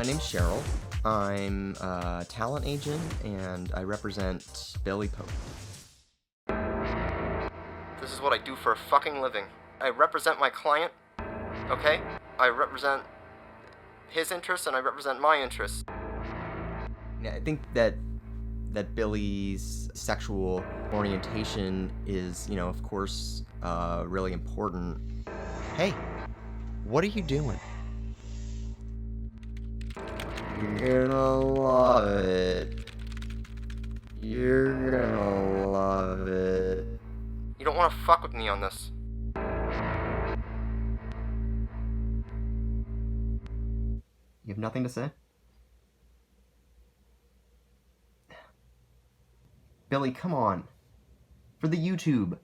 My name's Cheryl. I'm a talent agent, and I represent Billy Pope. This is what I do for a fucking living. I represent my client, okay? I represent his interests, and I represent my interests. Yeah, I think that Billy's sexual orientation is, of course, really important. Hey, what are you doing? You're gonna love it. You're gonna love it. You don't want to fuck with me on this. You have nothing to say? Billy, come on. For the YouTube.